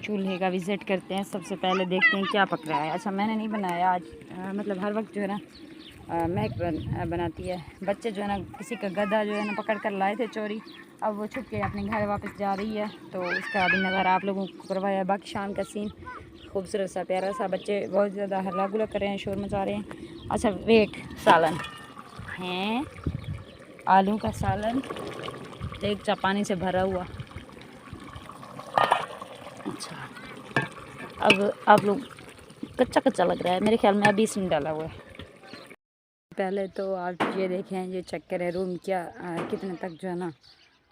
चूल्हे का विज़िट करते हैं। सबसे पहले देखते हैं क्या पक रहा है। अच्छा, मैंने नहीं बनाया आज, मतलब हर वक्त जो है ना महक बनाती है। बच्चे जो है ना किसी का गधा जो है ना पकड़ कर लाए थे चोरी, अब वो छुप के अपने घर वापस जा रही है, तो उसका अभी नज़ारा आप लोगों को करवाया। बाकी शाम का सीन खूबसूरत सा प्यारा सा, बच्चे बहुत ज़्यादा हल्ला गुल्ला कर रहे हैं, शोर मचा रहे हैं। अच्छा वेट, सालन है, आलू का सालन देगचा पानी से भरा हुआ। अच्छा, अब आप लोग कच्चा कच्चा लग रहा है, मेरे ख्याल में अभी इसमें डाला हुआ है। पहले तो आप ये देखें, ये चेक करें रूम क्या कितने तक जो है ना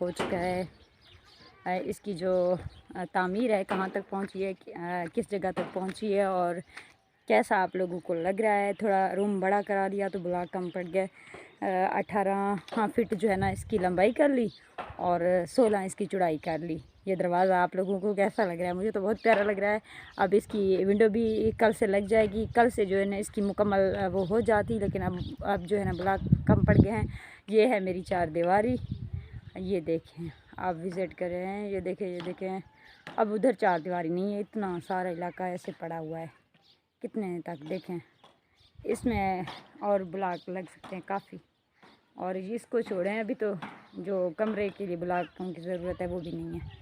हो चुका है। इसकी जो तामीर है कहाँ तक पहुँची है, किस जगह तक पहुँची है और कैसा आप लोगों को लग रहा है। थोड़ा रूम बड़ा करा दिया तो ब्लॉक कम पड़ गए। 18 फीट जो है ना इसकी लंबाई कर ली और 16 इसकी चौड़ाई कर ली। ये दरवाज़ा आप लोगों को कैसा लग रहा है? मुझे तो बहुत प्यारा लग रहा है। अब इसकी विंडो भी कल से लग जाएगी, कल से जो है ना इसकी मुकम्मल वो हो जाती, लेकिन अब जो है ना ब्लॉक कम पड़ गए हैं। ये है मेरी चार दीवारी, ये देखें, आप विज़िट कर रहे हैं, ये देखें, ये देखें। अब उधर चार दीवारी नहीं है, इतना सारा इलाका ऐसे पड़ा हुआ है, कितने तक देखें इसमें और ब्लॉक लग सकते हैं काफ़ी। और इसको छोड़ें, अभी तो जो कमरे के लिए ब्लॉकों की ज़रूरत है वो भी नहीं है।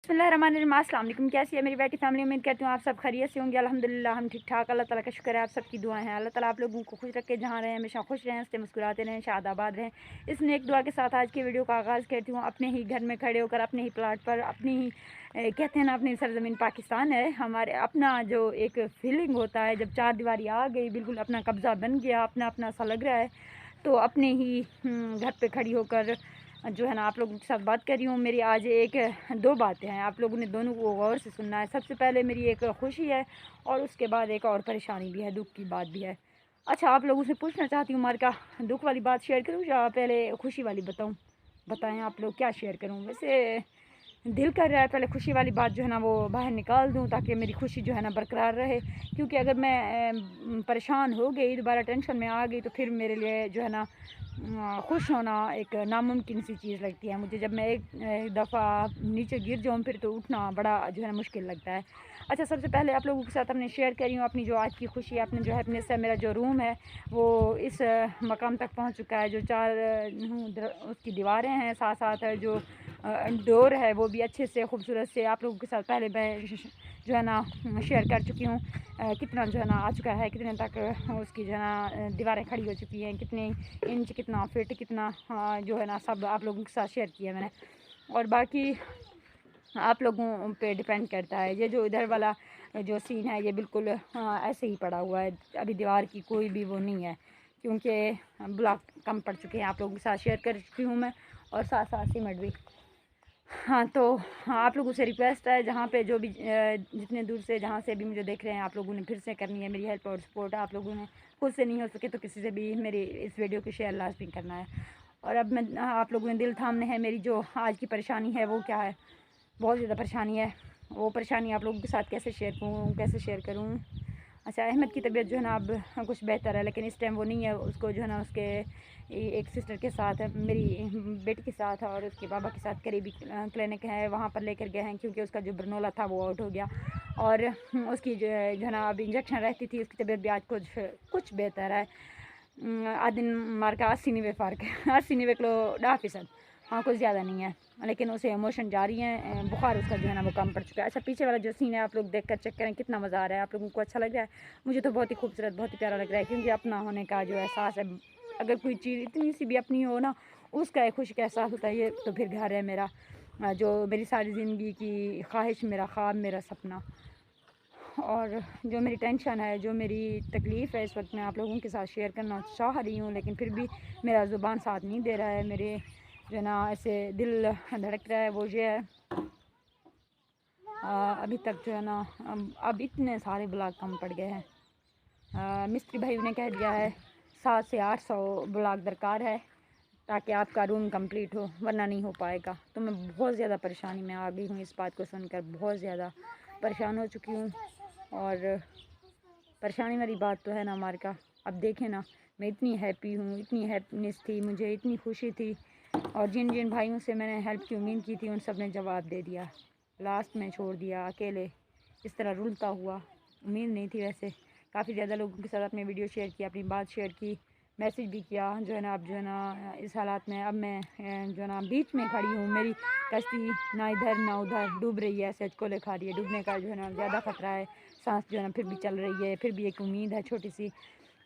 बिस्मिल्लाहिर्रहमानिर्रहीम, अस्सलाम वालेकुम। कैसी है मेरी बेटी फैमिली? उम्मीद करती हूँ आप सब खैरियत से होंगे। अल्हम्दुलिल्लाह हम ठीक ठाक, अल्लाह ताला का शुक्र है, आप सबकी दुआएं हैं। अल्लाह ताला आप लोगों को खुश रखे, जहाँ रहें हमेशा खुश रहें, हंसते मुस्कुराते रहें, शादाबाद रहें। इस नेक दुआ के साथ आज की वीडियो का आगाज़ करती हूँ। अपने ही घर में खड़े होकर, अपने ही प्लाट पर, अपनी ही कहते हैं ना अपनी सरजमीन पाकिस्तान है हमारे, अपना जो एक फीलिंग होता है जब चार दीवारी आ गई, बिल्कुल अपना कब्ज़ा बन गया, अपना अपना सा लग रहा है, तो अपने ही घर पे खड़ी होकर जो है ना आप लोगों के साथ बात कर रही हूँ। मेरी आज दो बातें हैं, आप लोगों ने दोनों को गौर से सुनना है। सबसे पहले मेरी एक खुशी है और उसके बाद एक और परेशानी भी है, दुख की बात भी है। अच्छा, आप लोगों से पूछना चाहती हूँ, मार्का दुख वाली बात शेयर करूँ या पहले खुशी वाली बताऊँ? बताएं आप लोग क्या शेयर करूँ? वैसे दिल कर रहा है पहले खुशी वाली बात जो है ना वो बाहर निकाल दूँ, ताकि मेरी खुशी जो है ना बरकरार रहे। क्योंकि अगर मैं परेशान हो गई, दोबारा टेंशन में आ गई, तो फिर मेरे लिए जो है ना खुश होना एक नामुमकिन सी चीज़ लगती है मुझे। जब मैं एक दफ़ा नीचे गिर जाऊँ फिर तो उठना बड़ा जो है ना मुश्किल लगता है। अच्छा, सबसे पहले आप लोगों के साथ अपने शेयर कर रही हूँ अपनी जो आज की खुशी है, अपने जो हैप्पीनेस है। मेरा जो रूम है वो इस मकाम तक पहुँच चुका है। जो चार उसकी दीवारें हैं, साथ साथ है जो डोर है वो भी अच्छे से खूबसूरत से आप लोगों के साथ पहले मैं जो है ना शेयर कर चुकी हूँ। कितना जो है ना आ चुका है, कितने तक उसकी जो है ना दीवारें खड़ी हो चुकी हैं, कितने इंच, कितना फिट, कितना जो है ना सब आप लोगों के साथ शेयर किया मैंने। और बाकी आप लोगों पे डिपेंड करता है। ये जो इधर वाला जो सीन है ये बिल्कुल ऐसे ही पड़ा हुआ है, अभी दीवार की कोई भी वो नहीं है, क्योंकि ब्लॉक कम पड़ चुके हैं। आप लोगों के साथ शेयर कर चुकी हूँ मैं, और साथ साथ सीमेंट भी। हाँ, तो आप लोगों से रिक्वेस्ट है, जहाँ पे जो भी जितने दूर से जहाँ से भी मुझे देख रहे हैं, आप लोगों ने फिर से करनी है मेरी हेल्प और सपोर्ट। आप लोगों ने खुद से नहीं हो सके तो किसी से भी मेरी इस वीडियो को शेयर लाजमी करना है। और अब मैं आप लोगों ने दिल थामने हैं। मेरी जो आज की परेशानी है वो क्या है, बहुत ज़्यादा परेशानी है। वो परेशानी आप लोगों के साथ कैसे शेयर करूँ? अच्छा, अहमद की तबीयत जो है ना अब कुछ बेहतर है, लेकिन इस टाइम वो नहीं है। उसको जो है ना उसके एक सिस्टर के साथ, मेरी बेटी के साथ और उसके बाबा के साथ करीबी क्लिनिक है, वहाँ पर लेकर गए हैं, क्योंकि उसका जो बरनोला था वो आउट हो गया। और उसकी जो है ना अब इंजेक्शन रहती थी। उसकी तबीयत भी आज कुछ बेहतर है। आज दिन मार का 80-90 फ़र्क है, 80-90 किलो 10%, हाँ कुछ ज़्यादा नहीं है, लेकिन उसे इमोशन जारी हैं। बुखार उसका जो है ना वो कम पड़ चुका है। अच्छा, पीछे वाला जो सीन है आप लोग देख कर चेक करें, कितना मज़ा आ रहा है। आप लोगों को अच्छा लग रहा है? मुझे तो बहुत ही खूबसूरत, बहुत ही प्यारा लग रहा है, क्योंकि अपना होने का जो एहसास है, अगर कोई चीज़ इतनी सी भी अपनी हो ना, उसका एक खुशी का एहसास होता है। ये तो फिर घर है मेरा, जो मेरी सारी ज़िंदगी की ख्वाहिश, मेरा ख्वाब, मेरा सपना। और जो मेरी टेंशन है, जो मेरी तकलीफ़ है, इस वक्त मैं आप लोगों के साथ शेयर करना चाह रही हूँ, लेकिन फिर भी मेरा ज़ुबान साथ नहीं दे रहा है। मेरे जो है ना ऐसे दिल धड़क रहा है, वो ये है अभी तक जो है ना अब इतने सारे ब्लॉक कम पड़ गए हैं। मिस्त्री भाई ने कह दिया है 700 से 800 ब्लॉक दरकार है ताकि आपका रूम कंप्लीट हो, वरना नहीं हो पाएगा। तो मैं बहुत ज़्यादा परेशानी में आ गई हूँ, इस बात को सुनकर बहुत ज़्यादा परेशान हो चुकी हूँ। और परेशानी वाली बात तो है ना मार्का, अब देखें ना, मैं इतनी हैप्पी हूँ, इतनी हैप्पीनेस थी मुझे, इतनी खुशी थी, और जिन जिन भाइयों से मैंने हेल्प की उम्मीद की थी उन सब ने जवाब दे दिया। लास्ट में छोड़ दिया अकेले, इस तरह रुलता हुआ। उम्मीद नहीं थी वैसे। काफ़ी ज़्यादा लोगों के साथ अपने वीडियो शेयर की, अपनी बात शेयर की, मैसेज भी किया जो है ना। अब जो है ना इस हालात में अब मैं जो है ना बीच में खड़ी हूँ। मेरी कश्ती ना इधर ना उधर डूब रही है, ऐसे कोले खा रही है। डूबने का जो है ना ज़्यादा ख़तरा है। सांस जो है ना फिर भी चल रही है, फिर भी एक उम्मीद है छोटी सी।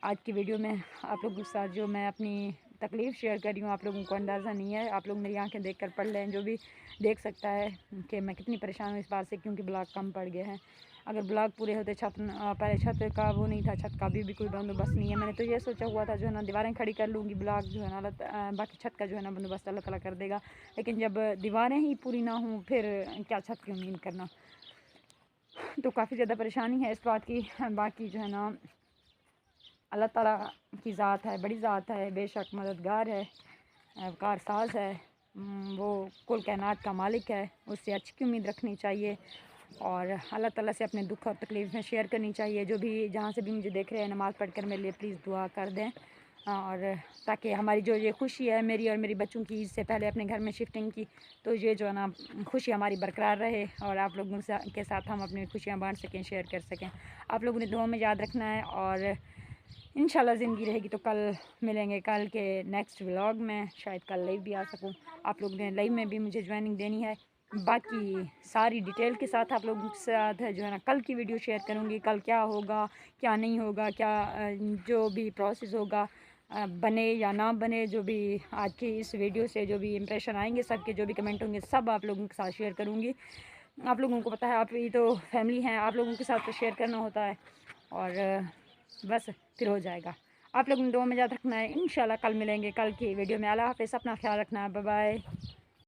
आज की वीडियो में आप लोगों के साथ जो मैं अपनी तकलीफ़ शेयर कर रही हूँ, आप लोगों को अंदाज़ा नहीं है। आप लोग मेरी आंखें देखकर पढ़ लें, जो भी देख सकता है कि मैं कितनी परेशान हूँ इस बात से, क्योंकि ब्लॉक कम पड़ गए हैं। अगर ब्लॉक पूरे होते, पहले छत का वो नहीं था, छत का भी कोई बंदोबस्त नहीं है। मैंने तो ये सोचा हुआ था जो है ना दीवारें खड़ी कर लूँगी, ब्लॉक जो है ना बाकी छत का जो है ना बंदोबस्त अल्लाह ताला कर देगा। लेकिन जब दीवारें ही पूरी ना हों फिर क्या छत की उम्मीद करना। तो काफ़ी ज़्यादा परेशानी है इस बात की। बाकी जो है ना अल्लाह ताला की ज़ात है, बड़ी ज़ात है, बेशक मददगार है, कारसाज है। वो कुल कायनात का मालिक है, उससे अच्छी की उम्मीद रखनी चाहिए और अल्लाह ताला से अपने दुख और तकलीफ़ें शेयर करनी चाहिए। जो भी जहाँ से भी मुझे देख रहे हैं, नमाज़ पढ़कर मेरे लिए प्लीज़ दुआ कर दें, और ताकि हमारी जो ये खुशी है मेरी और मेरी बच्चों की, इससे पहले अपने घर में शिफ्टिंग की, तो ये जो है ना खुशी हमारी बरकरार रहे और आप लोगों के साथ हम अपनी खुशियाँ बांट सकें, शेयर कर सकें। आप लोगों ने दुआ में याद रखना है और इंशाल्लाह ज़िंदगी रहेगी तो कल मिलेंगे। कल के नेक्स्ट व्लॉग में शायद कल लाइव भी आ सकूं। आप लोग ने लाइव में भी मुझे ज्वाइनिंग देनी है। बाकी सारी डिटेल के साथ आप लोगों के साथ जो है ना कल की वीडियो शेयर करूंगी। कल क्या होगा क्या नहीं होगा, क्या जो भी प्रोसेस होगा, बने या ना बने, जो भी आज की इस वीडियो से जो भी इंप्रेशन आएंगे, सबके जो भी कमेंट होंगे, सब आप लोगों के साथ शेयर करूँगी। आप लोगों को पता है, आप ही तो फैमिली हैं, आप लोगों के साथ तो शेयर करना होता है और बस फिर हो जाएगा। आप लोगों ने दुआ में याद रखना है। इंशाल्लाह कल मिलेंगे कल की वीडियो में। अल्लाह हाफ़िज़, अपना ख्याल रखना है। Bye bye.